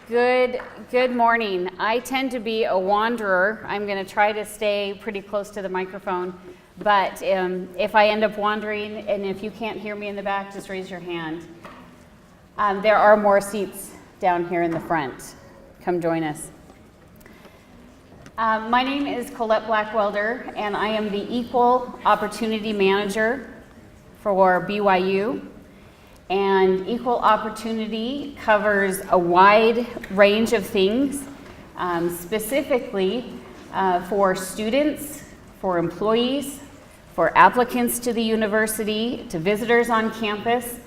Good morning. I tend to be a wanderer. I'm going to try to stay pretty close to the microphone, but if I end up wandering, and if you can't hear me in the back, just raise your hand. There are more seats down here in the front. Come join us. My name is Colette Blackwelder, and I am the Equal Opportunity Manager for BYU. And equal opportunity covers a wide range of things, specifically for students, for employees, for applicants to the university, to visitors on campus.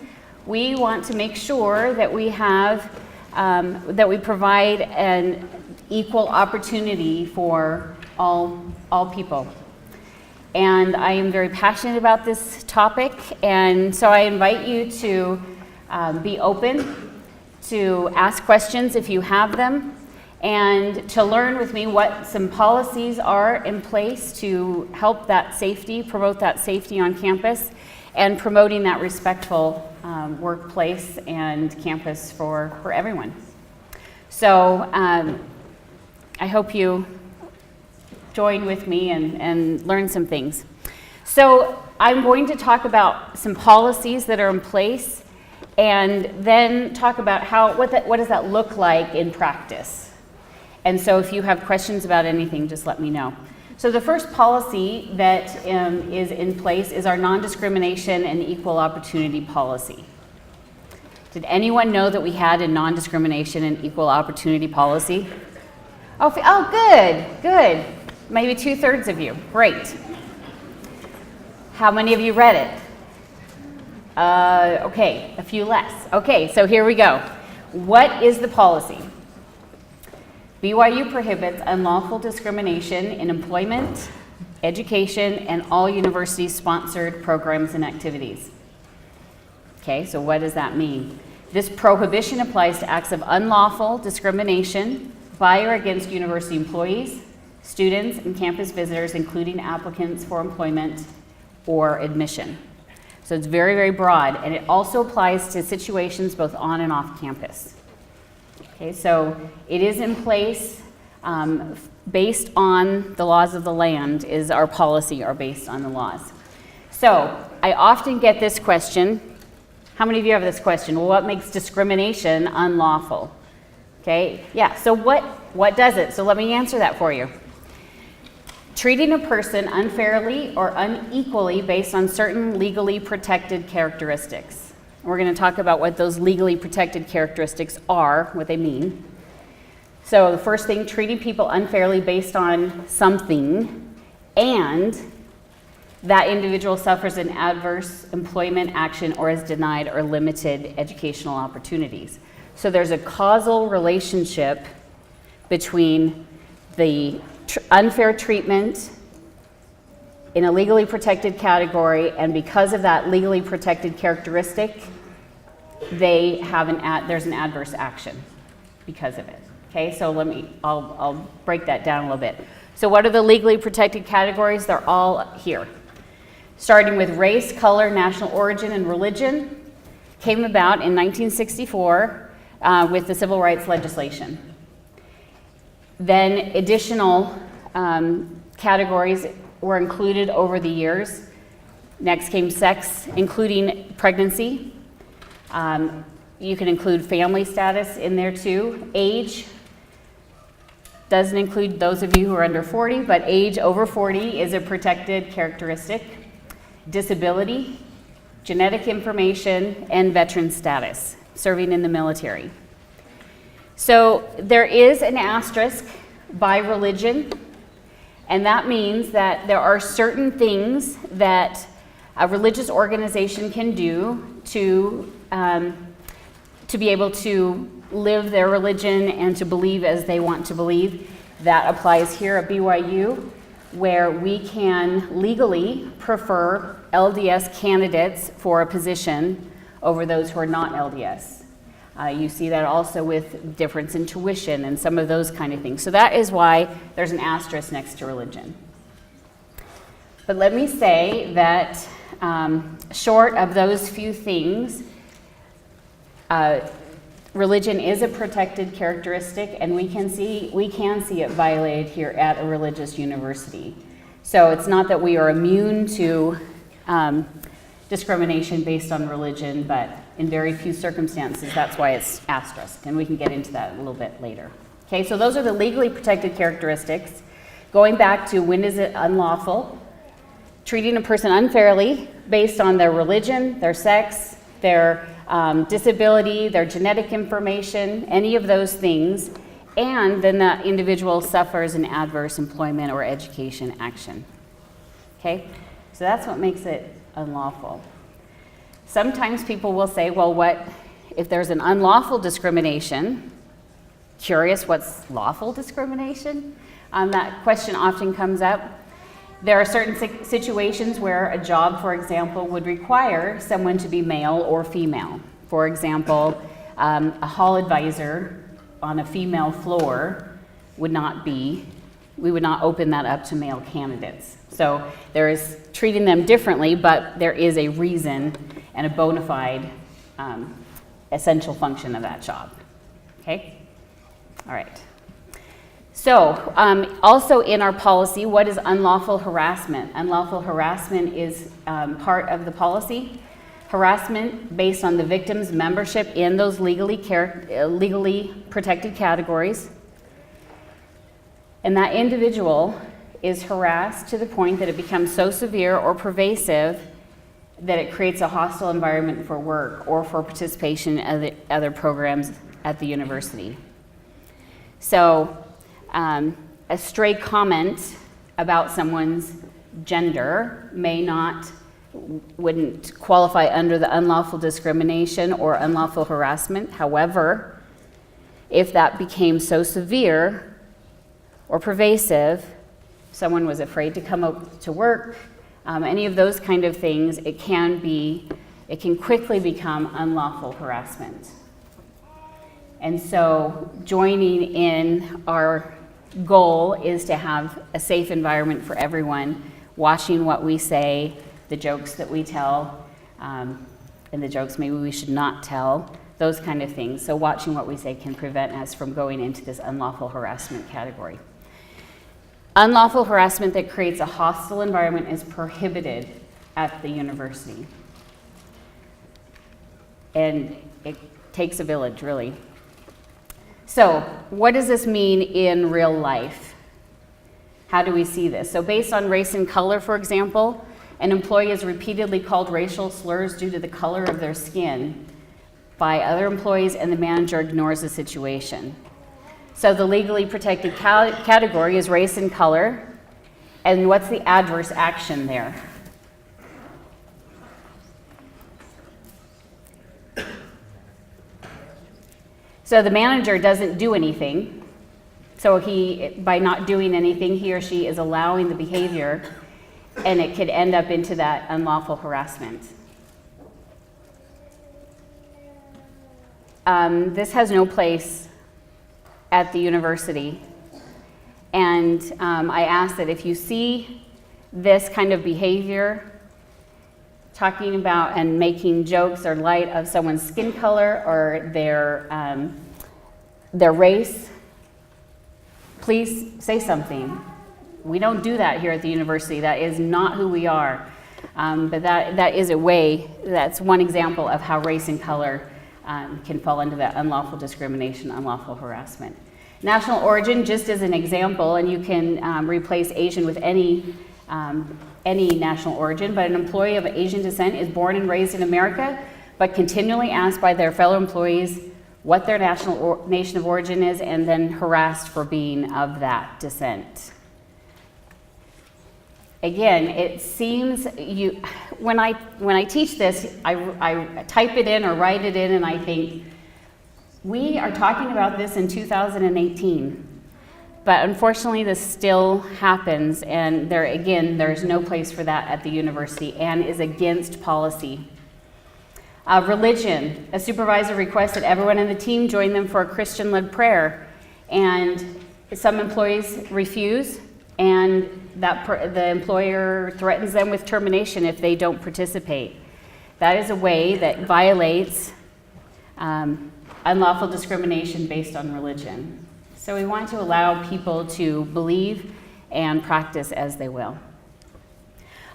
We want to make sure that we have, that we provide an equal opportunity for all people. And I am very passionate about this topic, and so I invite you to be open, to ask questions if you have them, and to learn with me what some policies are in place to help that safety, promote that safety on campus, and promoting that respectful workplace and campus for everyone. So I hope you join with me and learn some things. So I'm going to talk about some policies that are in place, and then talk about what does that look like in practice. And so if you have questions about anything, just let me know. So the first policy that is in place is our non-discrimination and equal opportunity policy. Did anyone know that we had a non-discrimination and equal opportunity policy? Oh, good. Maybe 2/3 of you. Great. How many of you read it? Okay, a few less. Okay, so here we go. What is the policy? BYU prohibits unlawful discrimination in employment, education, and all university-sponsored programs and activities. Okay, so what does that mean? This prohibition applies to acts of unlawful discrimination by or against university employees, students, and campus visitors, including applicants for employment or admission. So it's very, very broad, and it also applies to situations both on and off campus. Okay, so it is in place based on the laws of the land, is our policy, are based on the laws. So I often get this question. How many of you have this question? Well, what makes discrimination unlawful? Okay, yeah, so what does it? So let me answer that for you. Treating a person unfairly or unequally based on certain legally protected characteristics. We're going to talk about what those legally protected characteristics are, what they mean. So the first thing, treating people unfairly based on something, and that individual suffers an adverse employment action or is denied or limited educational opportunities. So there's a causal relationship between the unfair treatment in a legally protected category, and because of that legally protected characteristic, there's an adverse action because of it. Okay, so I'll break that down a little bit. So what are the legally protected categories? They're all here. Starting with race, color, national origin, and religion, came about in 1964 with the civil rights legislation. Then additional categories were included over the years. Next came sex, including pregnancy. You can include family status in there too. Age doesn't include those of you who are under 40, but age over 40 is a protected characteristic. Disability, genetic information, and veteran status, serving in the military. So there is an asterisk by religion, and that means that there are certain things that a religious organization can do to be able to live their religion and to believe as they want to believe. That applies here at BYU, where we can legally prefer LDS candidates for a position over those who are not LDS. You see that also with difference in tuition and some of those kind of things. So that is why there's an asterisk next to religion. But let me say that short of those few things, religion is a protected characteristic, and we can see it violated here at a religious university. So it's not that we are immune to discrimination based on religion, but in very few circumstances, that's why it's asterisk, and we can get into that a little bit later. Okay, so those are the legally protected characteristics. Going back to when is it unlawful? Treating a person unfairly based on their religion, their sex, their disability, their genetic information, any of those things, and then the individual suffers an adverse employment or education action. Okay, so that's what makes it unlawful. Sometimes people will say, well, what if there's an unlawful discrimination? Curious, what's lawful discrimination? That question often comes up. There are certain situations where a job, for example, would require someone to be male or female. For example, a hall advisor on a female floor we would not open that up to male candidates. So there is treating them differently, but there is a reason and a bona fide essential function of that job. Okay? All right. So also in our policy, what is unlawful harassment? Unlawful harassment is part of the policy. Harassment based on the victim's membership in those legally protected categories. And that individual is harassed to the point that it becomes so severe or pervasive that it creates a hostile environment for work or for participation in other programs at the university. So a stray comment about someone's gender wouldn't qualify under the unlawful discrimination or unlawful harassment. However, if that became so severe or pervasive, someone was afraid to come up to work, any of those kind of things, it can quickly become unlawful harassment. And so joining in our goal is to have a safe environment for everyone, watching what we say, the jokes that we tell, and the jokes maybe we should not tell, those kind of things. So watching what we say can prevent us from going into this unlawful harassment category. Unlawful harassment that creates a hostile environment is prohibited at the university. And it takes a village, really. So what does this mean in real life? How do we see this? So based on race and color, for example, an employee is repeatedly called racial slurs due to the color of their skin by other employees, and the manager ignores the situation. So the legally protected category is race and color, and what's the adverse action there? So the manager doesn't do anything. So by not doing anything, he or she is allowing the behavior, and it could end up into that unlawful harassment. This has no place at the university. And I ask that if you see this kind of behavior, talking about and making jokes or light of someone's skin color or their race, please say something. We don't do that here at the university. That is not who we are. But that is a way, that's one example of how race and color can fall into that unlawful discrimination, unlawful harassment. National origin, just as an example, and you can replace Asian with any national origin, but an employee of Asian descent is born and raised in America, but continually asked by their fellow employees what their nation of origin is, and then harassed for being of that descent. Again, it seems when I teach this, I type it in or write it in, and I think, we are talking about this in 2018. But unfortunately, this still happens, and there's no place for that at the university and is against policy. Religion. A supervisor requests that everyone in the team join them for a Christian-led prayer, and some employees refuse, and the employer threatens them with termination if they don't participate. That is a way that violates unlawful discrimination based on religion. So we want to allow people to believe and practice as they will.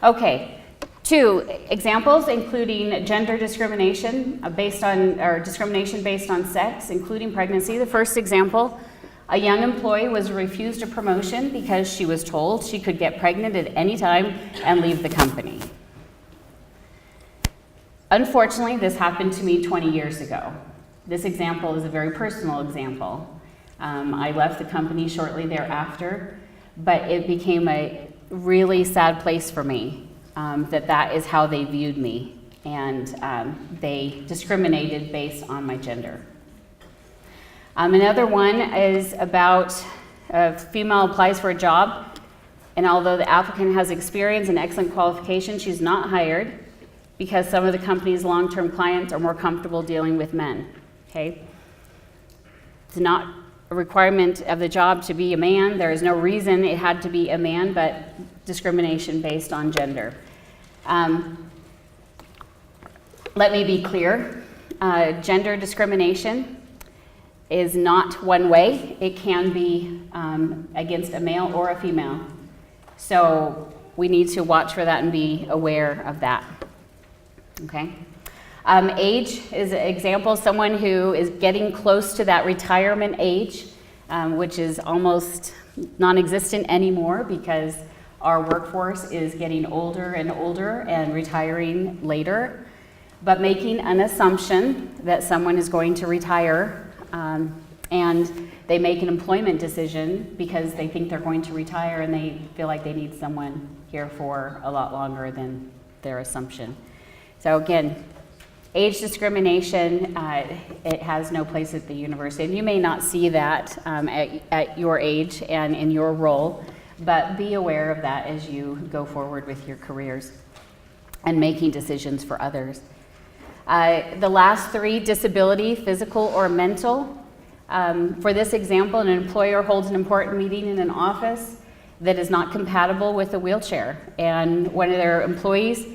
Okay, 2 examples including gender discrimination or discrimination based on sex, including pregnancy. The first example, a young employee was refused a promotion because she was told she could get pregnant at any time and leave the company. Unfortunately, this happened to me 20 years ago. This example is a very personal example. I left the company shortly thereafter, but it became a really sad place for me that is how they viewed me, and they discriminated based on my gender. Another one is about a female applies for a job, and although the applicant has experience and excellent qualifications, she's not hired because some of the company's long-term clients are more comfortable dealing with men. Okay? It's not a requirement of the job to be a man. There is no reason it had to be a man, but discrimination based on gender. Let me be clear. Gender discrimination is not one way. It can be against a male or a female. So we need to watch for that and be aware of that. Okay? Age is an example, someone who is getting close to that retirement age, which is almost non-existent anymore because our workforce is getting older and older and retiring later, but making an assumption that someone is going to retire, and they make an employment decision because they think they're going to retire and they feel like they need someone here for a lot longer than their assumption. So again, age discrimination, it has no place at the university. And you may not see that at your age and in your role, but be aware of that as you go forward with your careers and making decisions for others. The last 3, disability, physical or mental. For this example, an employer holds an important meeting in an office that is not compatible with a wheelchair, and one of their employees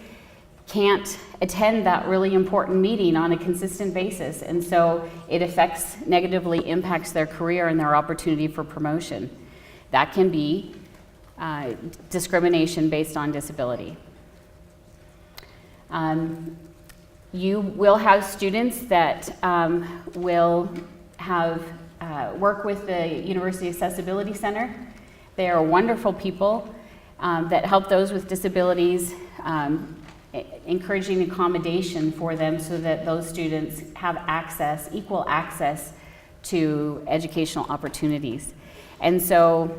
can't attend that really important meeting on a consistent basis, and so it negatively impacts their career and their opportunity for promotion. That can be discrimination based on disability. You will have students that will have work with the University Accessibility Center. They are wonderful people that help those with disabilities, encouraging accommodation for them so that those students have equal access to educational opportunities. And so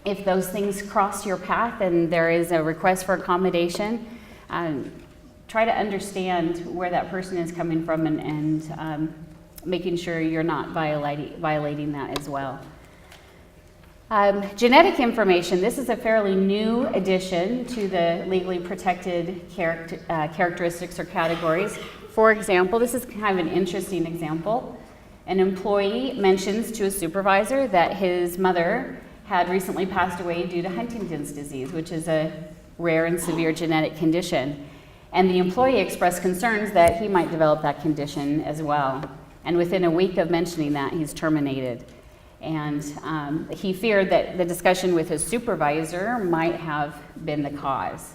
if those things cross your path and there is a request for accommodation, try to understand where that person is coming from and making sure you're not violating that as well. Genetic information. This is a fairly new addition to the legally protected characteristics or categories. For example, this is kind of an interesting example. An employee mentions to a supervisor that his mother had recently passed away due to Huntington's disease, which is a rare and severe genetic condition. And the employee expressed concerns that he might develop that condition as well. And within a week of mentioning that, he's terminated. And he feared that the discussion with his supervisor might have been the cause.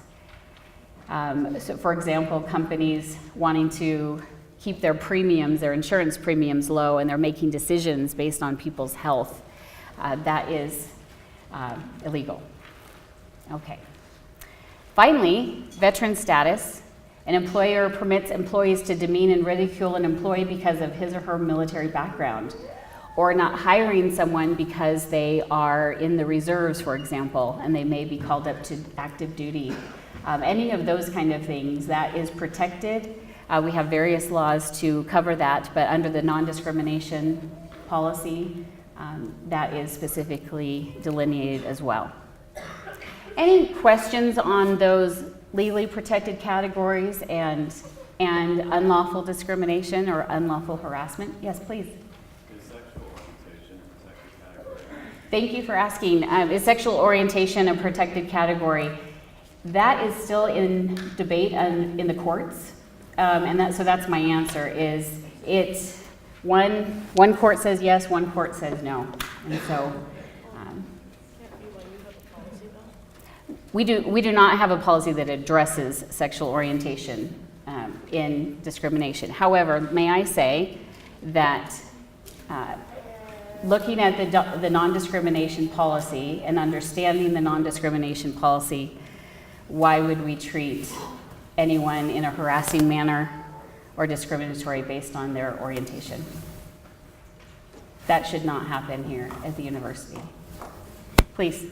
So for example, companies wanting to keep their premiums, their insurance premiums low, and they're making decisions based on people's health. That is illegal. Okay. Finally, veteran status. An employer permits employees to demean and ridicule an employee because of his or her military background, or not hiring someone because they are in the reserves, for example, and they may be called up to active duty. Any of those kind of things, that is protected. We have various laws to cover that, but under the non-discrimination policy, that is specifically delineated as well. Any questions on those legally protected categories and unlawful discrimination or unlawful harassment? Yes, please. Is sexual orientation a protected category? Thank you for asking. Is sexual orientation a protected category? That is still in debate in the courts, and so that's my answer. Is it One court says yes, one court says no. And so we do not have a policy that addresses sexual orientation in discrimination. However, may I say that looking at the non-discrimination policy and understanding the non-discrimination policy, why would we treat anyone in a harassing manner or discriminatory based on their orientation? That should not happen here at the university. Please.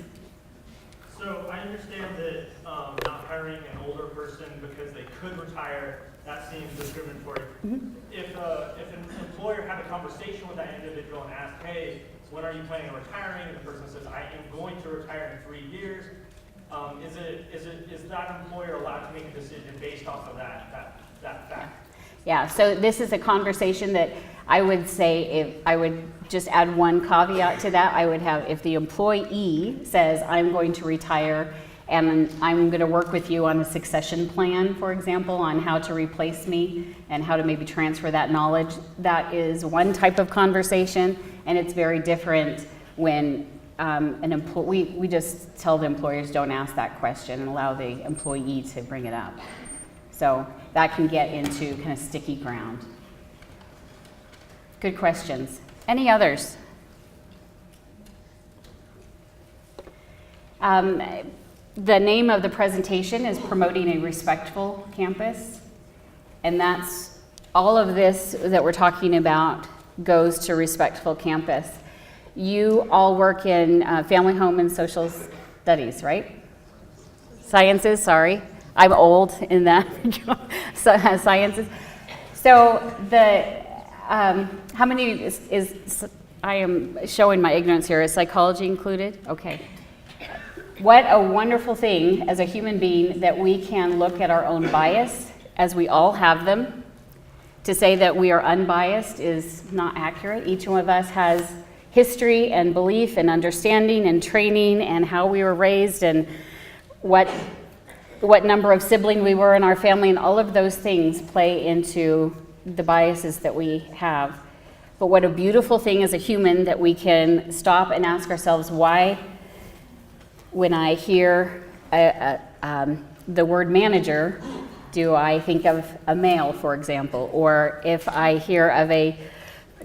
So I understand that not hiring an older person because they could retire, that seems discriminatory. Mm-hmm. If an employer had a conversation with that individual and asked, hey, so when are you planning on retiring? And the person says, I am going to retire in 3 years. Is that employer allowed to make a decision based off of that fact? Yeah, so this is a conversation that I would say, if I would just add one caveat to that, I would have, if the employee says, I'm going to retire and I'm going to work with you on a succession plan, for example, on how to replace me and how to maybe transfer that knowledge, that is one type of conversation, and it's very different when we just tell the employers don't ask that question and allow the employee to bring it up. So that can get into kind of sticky ground. Good questions. Any others? The name of the presentation is Promoting a Respectful Campus, and that's all of this that we're talking about goes to Respectful Campus. You all work in family, home, and social studies, right? Sciences, sorry. I'm old in that, sciences. So how many is, I am showing my ignorance here, is psychology included? Okay. What a wonderful thing as a human being that we can look at our own bias, as we all have them. To say that we are unbiased is not accurate. Each one of us has history and belief and understanding and training and how we were raised and what number of siblings we were in our family, and all of those things play into the biases that we have. But what a beautiful thing as a human that we can stop and ask ourselves, why, when I hear the word manager, do I think of a male, for example? Or if I hear of a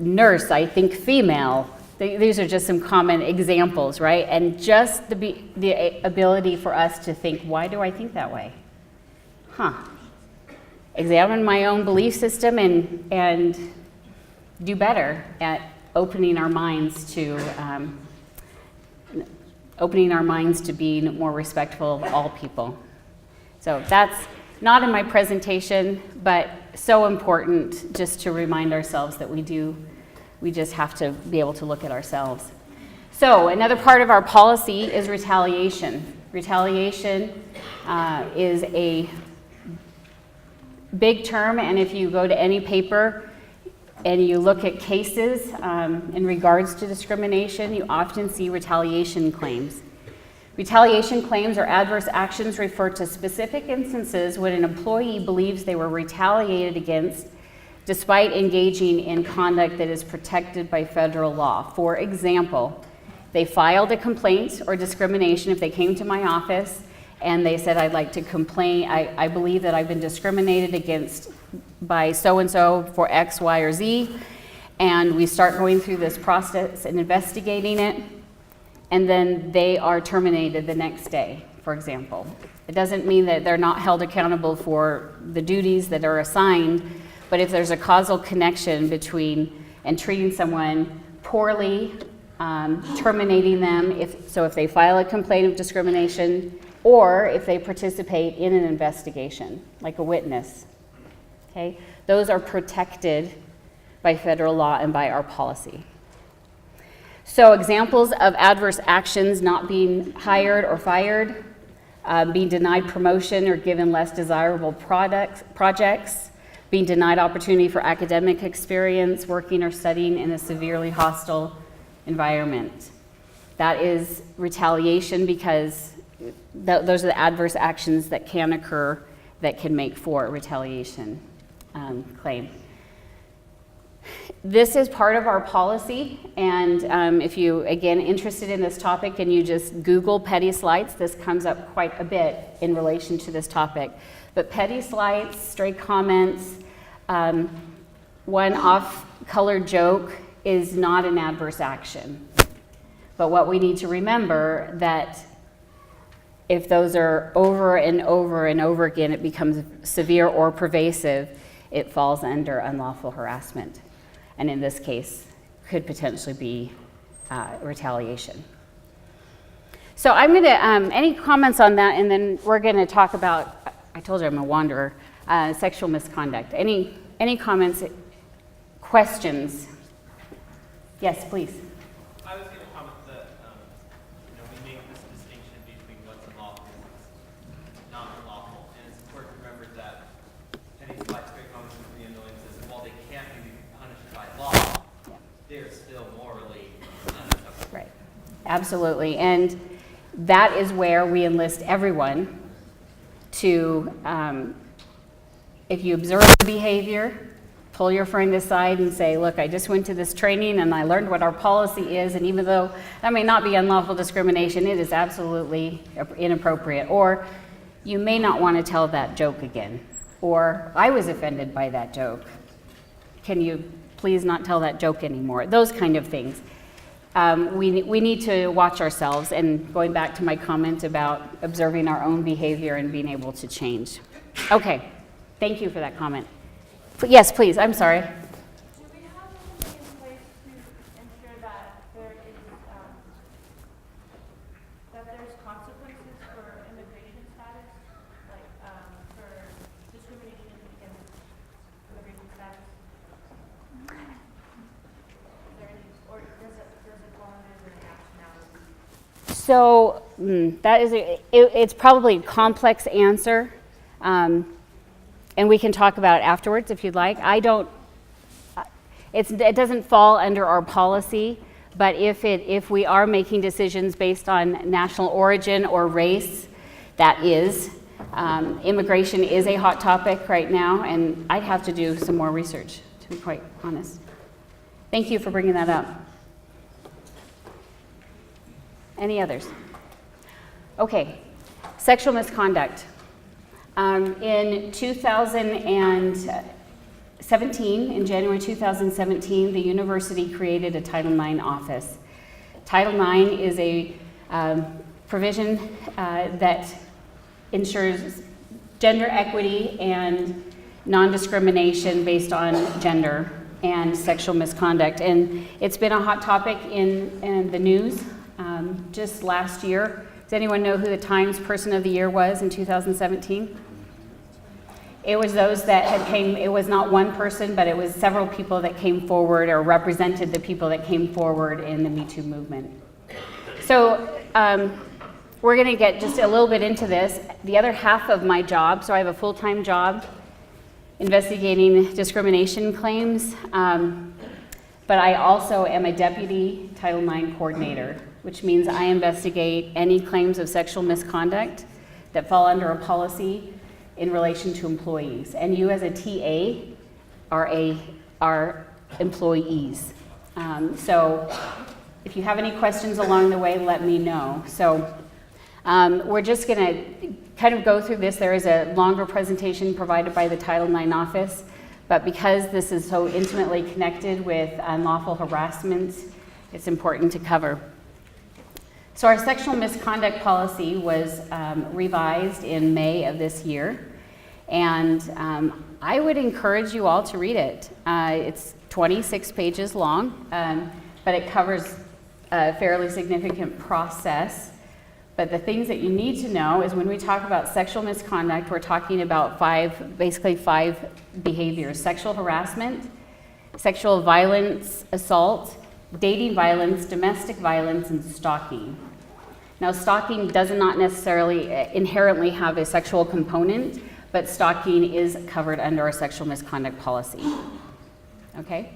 nurse, I think female. These are just some common examples, right? And just the ability for us to think, why do I think that way? Examine my own belief system and do better at opening our minds to being more respectful of all people. So that's not in my presentation, but so important just to remind ourselves that we just have to be able to look at ourselves. So another part of our policy is retaliation. Retaliation is a big term, and if you go to any paper and you look at cases in regards to discrimination, you often see retaliation claims. Retaliation claims or adverse actions refer to specific instances when an employee believes they were retaliated against despite engaging in conduct that is protected by federal law. For example, they filed a complaint or discrimination if they came to my office and they said, I'd like to complain, I believe that I've been discriminated against by so-and-so for X, Y, or Z, and we start going through this process and investigating it, and then they are terminated the next day, for example. It doesn't mean that they're not held accountable for the duties that are assigned, but if there's a causal connection between and treating someone poorly, terminating them, if they file a complaint of discrimination, or if they participate in an investigation, like a witness, okay? Those are protected by federal law and by our policy. So examples of adverse actions: not being hired or fired, being denied promotion or given less desirable projects, being denied opportunity for academic experience, working or studying in a severely hostile environment. That is retaliation, because those are the adverse actions that can occur that can make for a retaliation claim. This is part of our policy, and if you, again, interested in this topic and you just Google petty slights, this comes up quite a bit in relation to this topic. But petty slights, stray comments, one off-color joke is not an adverse action. But what we need to remember that if those are over and over and over again, it becomes severe or pervasive, it falls under unlawful harassment. And in this case, could potentially be retaliation. So I'm going to, any comments on that, and then we're going to talk about, I told you I'm a wanderer, sexual misconduct. Any comments, questions? Yes, please. I was going to comment that we make this distinction between what's unlawful and what's not unlawful, and it's important to remember that petty slights, stray comments, and annoyances, while they can't be punished by law, they're still morally unacceptable. Right, absolutely, and that is where we enlist everyone to, if you observe the behavior, pull your friend aside and say, look, I just went to this training and I learned what our policy is, and even though that may not be unlawful discrimination, it is absolutely inappropriate. Or you may not want to tell that joke again. Or I was offended by that joke. Can you please not tell that joke anymore? Those kind of things. We need to watch ourselves, and going back to my comment about observing our own behavior and being able to change. Okay, thank you for that comment. Yes, please, I'm sorry. Do we have anything in place to ensure that there's consequences for immigration status, like for discrimination against immigration status? Is there any, or does it fall under the nationality? So that is it's probably a complex answer. And we can talk about it afterwards if you'd like. It doesn't fall under our policy, but if we are making decisions based on national origin or race, that is. Immigration is a hot topic right now, and I'd have to do some more research, to be quite honest. Thank you for bringing that up. Any others? Okay, sexual misconduct. In 2017, in January 2017, the university created a Title IX office. Title IX is a provision that ensures gender equity and non-discrimination based on gender and sexual misconduct. And it's been a hot topic in the news just last year. Does anyone know who the Times Person of the Year was in 2017? It was those that it was not one person, but it was several people that came forward or represented the people that came forward in the Me Too movement. So we're going to get just a little bit into this. The other half of my job, so I have a full-time job investigating discrimination claims, but I also am a deputy Title IX coordinator, which means I investigate any claims of sexual misconduct that fall under a policy in relation to employees. And you as a TA are employees. So if you have any questions along the way, let me know. So we're just gonna kind of go through this. There is a longer presentation provided by the Title IX office, but because this is so intimately connected with unlawful harassment, it's important to cover. So our sexual misconduct policy was revised in May of this year, and I would encourage you all to read it. It's 26 pages long, but it covers a fairly significant process. But the things that you need to know is when we talk about sexual misconduct, we're talking about basically five behaviors: sexual harassment, sexual violence, assault, dating violence, domestic violence, and stalking. Now, stalking does not necessarily inherently have a sexual component, but stalking is covered under our sexual misconduct policy. Okay?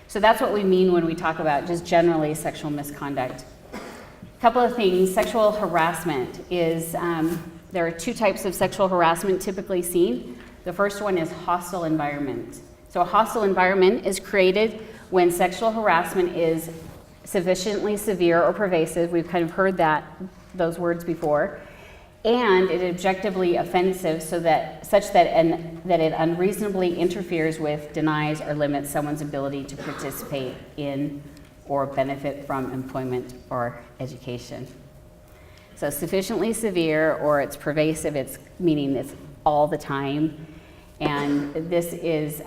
So that's what we mean when we talk about just generally sexual misconduct. A couple of things. Sexual harassment is, there are two types of sexual harassment typically seen. The first one is hostile environment. So a hostile environment is created when sexual harassment is sufficiently severe or pervasive. We've kind of heard those words before. And it is objectively offensive such that it unreasonably interferes with, denies, or limits someone's ability to participate in or benefit from employment or education. So sufficiently severe, or it's pervasive, it's meaning it's all the time. And this is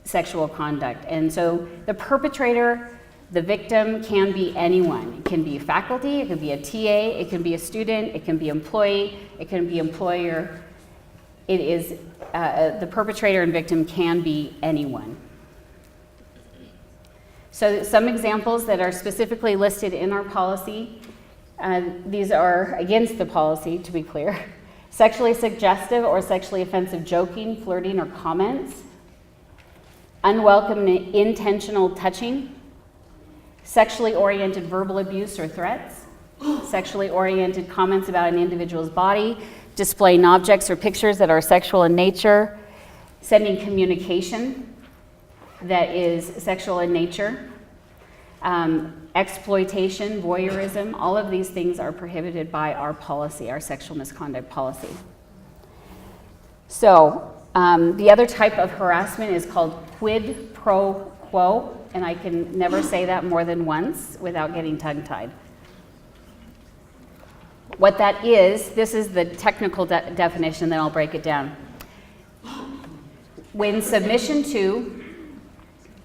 sexual conduct. And so the perpetrator, the victim, can be anyone. It can be faculty, it can be a TA, it can be a student, it can be employee, it can be employer. It is, the perpetrator and victim can be anyone. So some examples that are specifically listed in our policy, these are against the policy, to be clear. Sexually suggestive or sexually offensive joking, flirting, or comments. Unwelcome and intentional touching. Sexually oriented verbal abuse or threats. Sexually oriented comments about an individual's body. Displaying objects or pictures that are sexual in nature. Sending communication that is sexual in nature. Exploitation, voyeurism, all of these things are prohibited by our policy, our sexual misconduct policy. So the other type of harassment is called quid pro quo, and I can never say that more than once without getting tongue-tied. What that is, this is the technical definition, then I'll break it down. When submission to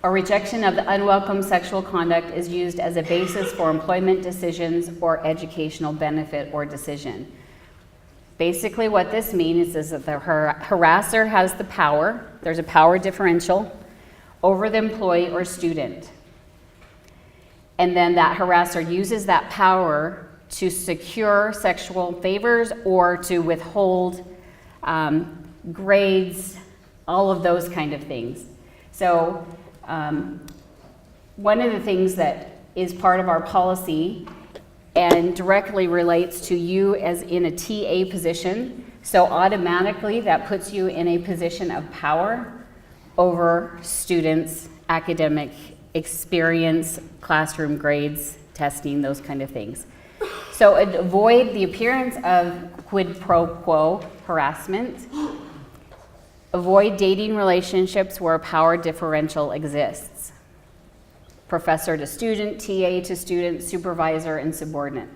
or rejection of the unwelcome sexual conduct is used as a basis for employment decisions or educational benefit or decision. Basically what this means is that the harasser has the power, there's a power differential, over the employee or student. And then that harasser uses that power to secure sexual favors or to withhold grades, all of those kind of things. So one of the things that is part of our policy and directly relates to you as in a TA position, so automatically that puts you in a position of power over students, academic experience, classroom grades, testing, those kind of things. So avoid the appearance of quid pro quo harassment. Avoid dating relationships where a power differential exists. Professor to student, TA to student, supervisor, and subordinate.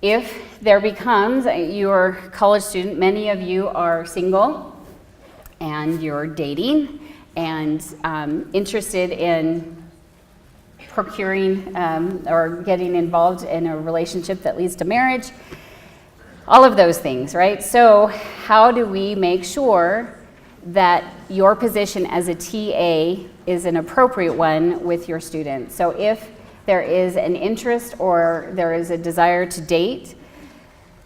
If there becomes, you're a college student, many of you are single and you're dating and interested in procuring or getting involved in a relationship that leads to marriage, all of those things, right? So how do we make sure that your position as a TA is an appropriate one with your students? So if there is an interest or there is a desire to date,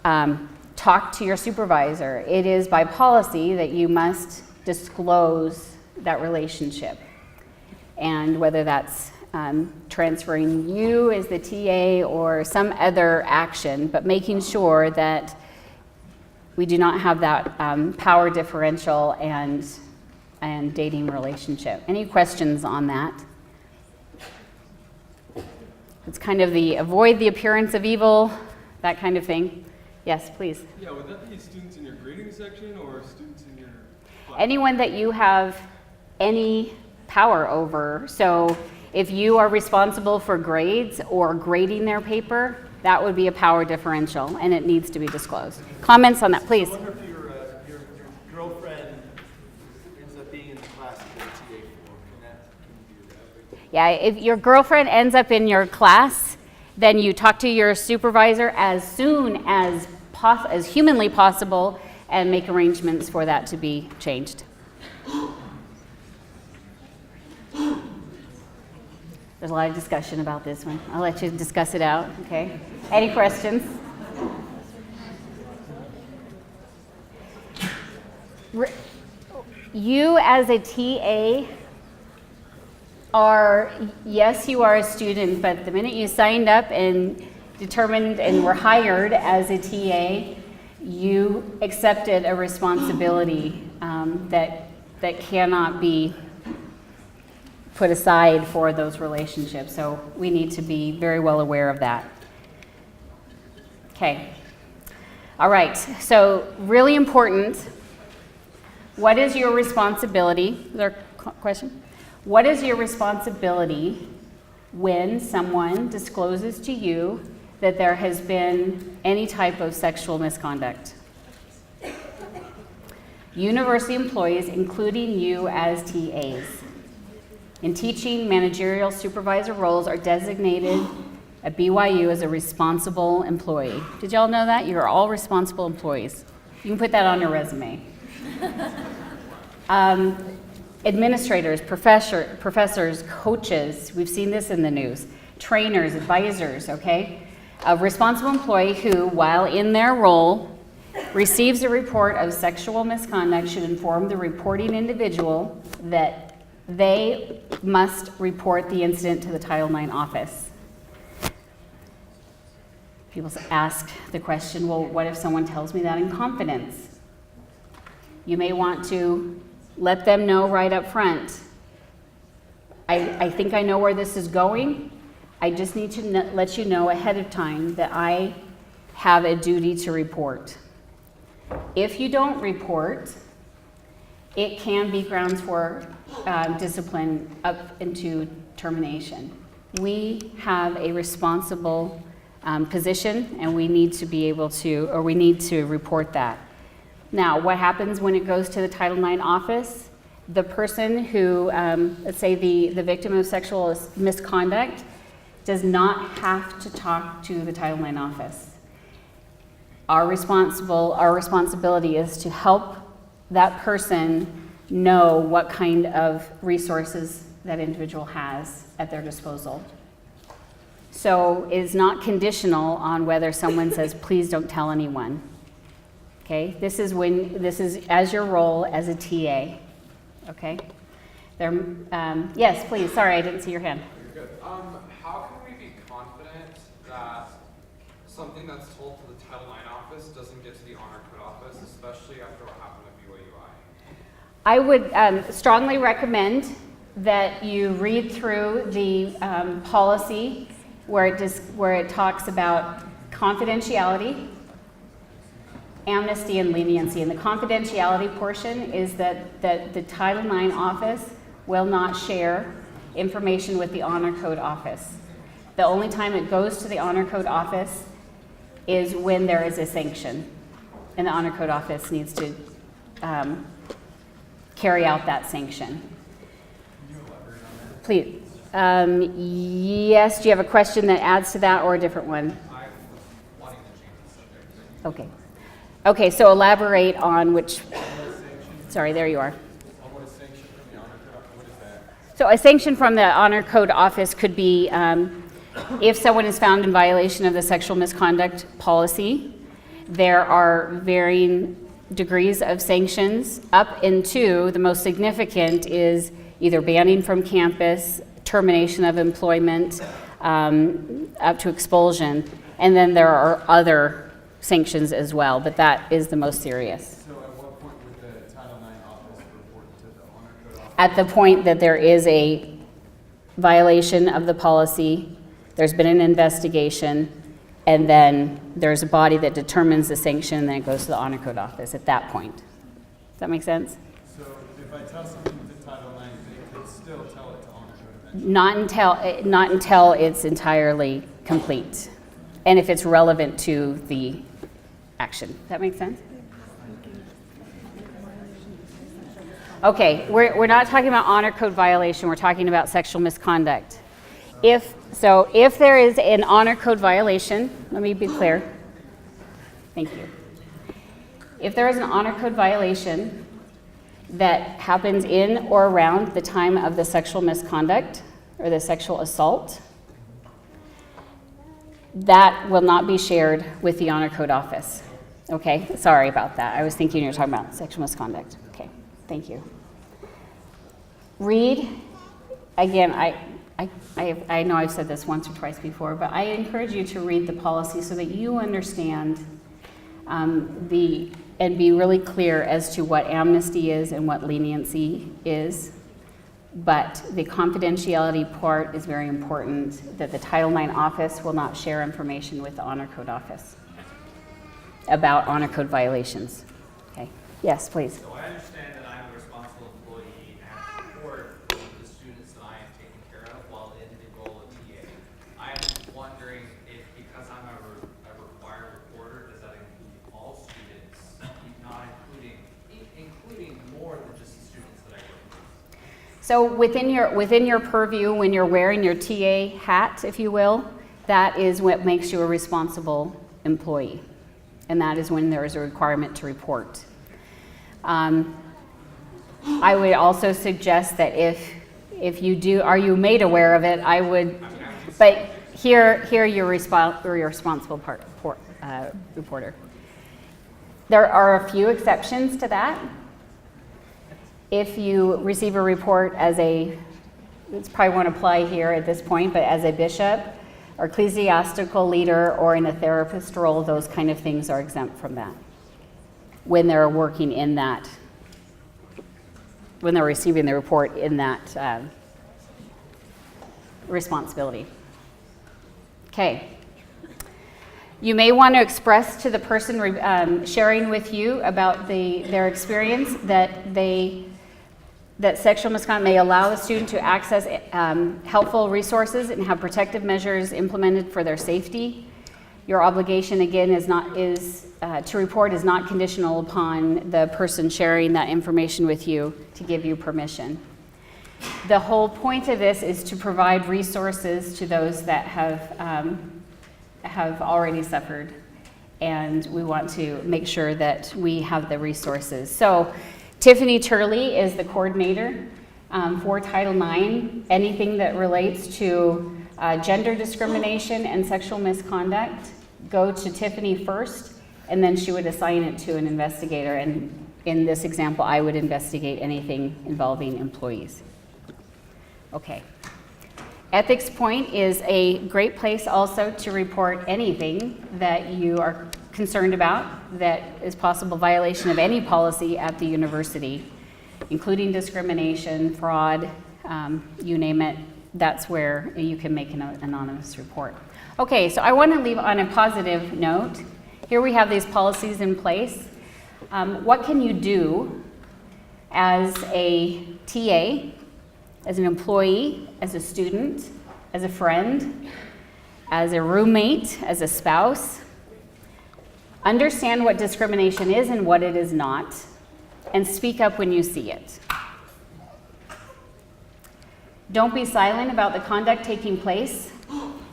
talk to your supervisor. It is by policy that you must disclose that relationship. And whether that's transferring you as the TA or some other action, but making sure that we do not have that power differential and dating relationship. Any questions on that? It's kind of the avoid the appearance of evil, that kind of thing. Yes, please. Yeah, would that be students in your grading section or students in your class? Anyone that you have any power over. So if you are responsible for grades or grading their paper, that would be a power differential, and it needs to be disclosed. Comments on that, please? I wonder if your girlfriend ends up being in the class that you're TA for. Can you do that? Yeah, if your girlfriend ends up in your class, then you talk to your supervisor as soon as humanly possible and make arrangements for that to be changed. There's a lot of discussion about this one. I'll let you discuss it out, okay? Any questions? You as a TA are, yes, you are a student, but the minute you signed up and determined and were hired as a TA, you accepted a responsibility that cannot be put aside for those relationships. So we need to be very well aware of that. Okay. All right. So really important. What is your responsibility? Is there a question? What is your responsibility when someone discloses to you that there has been any type of sexual misconduct? University employees, including you as TAs, in teaching, managerial, supervisor roles are designated at BYU as a responsible employee. Did y'all know that? You're all responsible employees. You can put that on your resume. Administrators, professors, coaches, we've seen this in the news, trainers, advisors, okay? A responsible employee who, while in their role, receives a report of sexual misconduct should inform the reporting individual that they must report the incident to the Title IX office. People ask the question, well, what if someone tells me that in confidence? You may want to let them know right up front. I think I know where this is going. I just need to let you know ahead of time that I have a duty to report. If you don't report, it can be grounds for discipline up into termination. We have a responsible position, and we need to be able to, or we need to report that. Now, what happens when it goes to the Title IX office? The person who, let's say the victim of sexual misconduct, does not have to talk to the Title IX office. Our responsibility is to help that person know what kind of resources that individual has at their disposal. So it is not conditional on whether someone says, please don't tell anyone. Okay, this is as your role as a TA. Okay, yes, please. Sorry, I didn't see your hand. You're good. How can we be confident that something that's told to the Title IX office doesn't get to the Honor Code office, especially after what happened at BYUI? I would strongly recommend that you read through the policy where it talks about confidentiality, amnesty, and leniency. And the confidentiality portion is that the Title IX office will not share information with the Honor Code office. The only time it goes to the Honor Code office is when there is a sanction, and the Honor Code office needs to carry out that sanction. Can you elaborate on that? Please. Yes, do you have a question that adds to that or a different one? I'm wanting to change the subject. Okay. Okay, so elaborate on which, sorry, there you are. What is sanction from the Honor Code? What is that? So a sanction from the Honor Code office could be if someone is found in violation of the sexual misconduct policy, there are varying degrees of sanctions up into the most significant is either banning from campus, termination of employment, up to expulsion. And then there are other sanctions as well, but that is the most serious. So at what point would the Title IX office report to the Honor Code office? At the point that there is a violation of the policy, there's been an investigation, and then there's a body that determines the sanction, and then it goes to the Honor Code office at that point. Does that make sense? So if I tell something to Title IX, they could still tell it to Honor Code eventually? Not until it's entirely complete, and if it's relevant to the action. Does that make sense? Okay, we're not talking about Honor Code violation, we're talking about sexual misconduct. If there is an Honor Code violation, let me be clear. Thank you. If there is an Honor Code violation that happens in or around the time of the sexual misconduct or the sexual assault, that will not be shared with the Honor Code office. Okay, sorry about that. I was thinking you were talking about sexual misconduct. Okay, thank you. Read, again, I know I've said this once or twice before, but I encourage you to read the policy so that you understand and be really clear as to what amnesty is and what leniency is. But the confidentiality part is very important, that the Title IX office will not share information with the Honor Code office about Honor Code violations. Okay. Yes, please. So I understand that I'm a responsible employee and support the students that I am taking care of while in the role of TA. I'm wondering if, because I'm a required reporter, does that include all students, not including more than just the students that I work with? So within your purview, when you're wearing your TA hat, if you will, that is what makes you a responsible employee. And that is when there is a requirement to report. I would also suggest that if you do, are you made aware of it, I would, but here you're responsible reporter. There are a few exceptions to that. If you receive a report as it's probably won't apply here at this point, but as a bishop, or ecclesiastical leader, or in a therapist role, those kind of things are exempt from that when they're working in that, when they're receiving the report in that responsibility. Okay. You may want to express to the person sharing with you about their experience that sexual misconduct may allow the student to access helpful resources and have protective measures implemented for their safety. Your obligation, again, to report is not conditional upon the person sharing that information with you to give you permission. The whole point of this is to provide resources to those that have already suffered, and we want to make sure that we have the resources. So Tiffany Turley is the coordinator for Title IX. Anything that relates to gender discrimination and sexual misconduct, go to Tiffany first, and then she would assign it to an investigator. And in this example, I would investigate anything involving employees. Okay. Ethics Point is a great place also to report anything that you are concerned about that is possible violation of any policy at the university, including discrimination, fraud, you name it. That's where you can make an anonymous report. Okay, so I want to leave on a positive note. Here we have these policies in place. What can you do as a TA, as an employee, as a student, as a friend, as a roommate, as a spouse? Understand what discrimination is and what it is not, and speak up when you see it. Don't be silent about the conduct taking place.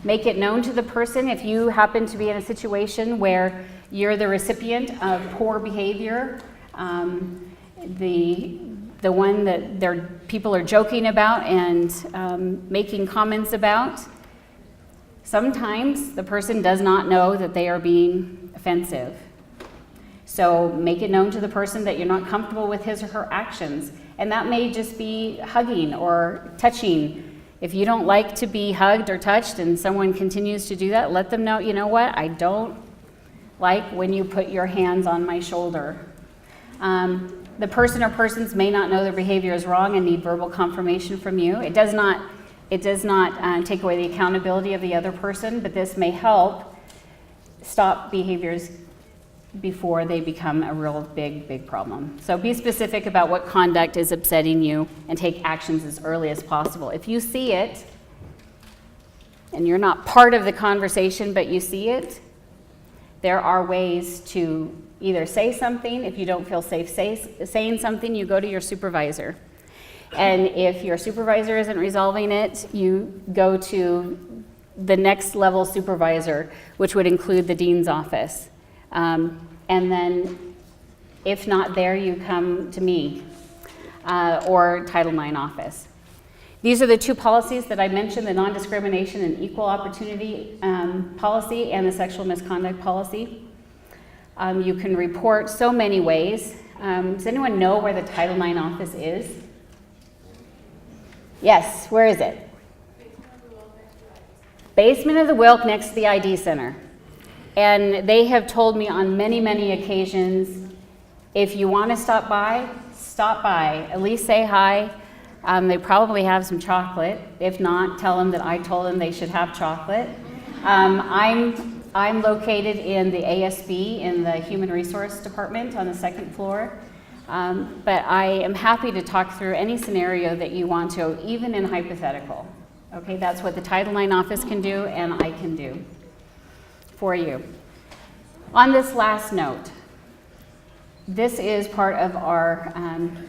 Make it known to the person if you happen to be in a situation where you're the recipient of poor behavior, the one that people are joking about and making comments about. Sometimes the person does not know that they are being offensive. So make it known to the person that you're not comfortable with his or her actions. And that may just be hugging or touching. If you don't like to be hugged or touched and someone continues to do that, let them know, you know what, I don't like when you put your hands on my shoulder. The person or persons may not know their behavior is wrong and need verbal confirmation from you. It does not take away the accountability of the other person, but this may help stop behaviors before they become a real big problem. So be specific about what conduct is upsetting you and take actions as early as possible. If you see it, and you're not part of the conversation, but you see it, there are ways to either say something. If you don't feel safe saying something, you go to your supervisor. And if your supervisor isn't resolving it, you go to the next level supervisor, which would include the dean's office. And then if not there, you come to me or Title IX office. These are the two policies that I mentioned, the non-discrimination and equal opportunity policy and the sexual misconduct policy. You can report so many ways. Does anyone know where the Title IX office is? Yes, where is it? Basement of the Wilk next to the ID Center. And they have told me on many, many occasions, if you want to stop by, at least say hi. They probably have some chocolate. If not, tell them that I told them they should have chocolate. I'm located in the ASB in the Human Resource Department on the second floor. But I am happy to talk through any scenario that you want to, even in hypothetical. Okay, that's what the Title IX office can do and I can do for you. On this last note, this is part of our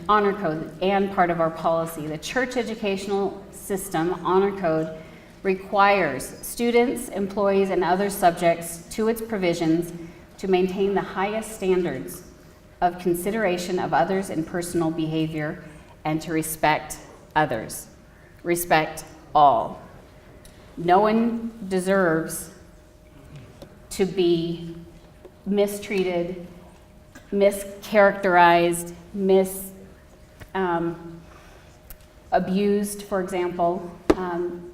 honor code and part of our policy. The church educational system honor code requires students, employees, and other subjects to its provisions to maintain the highest standards of consideration of others in personal behavior and to respect others. Respect all. No one deserves to be mistreated, mischaracterized, abused, for example.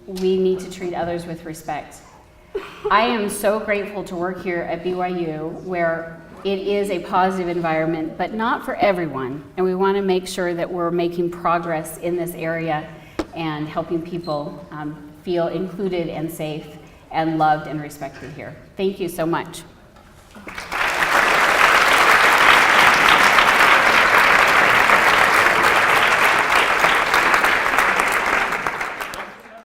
We need to treat others with respect. I am so grateful to work here at BYU, where it is a positive environment, but not for everyone. And we want to make sure that we're making progress in this area and helping people feel included and safe and loved and respected here. Thank you so much.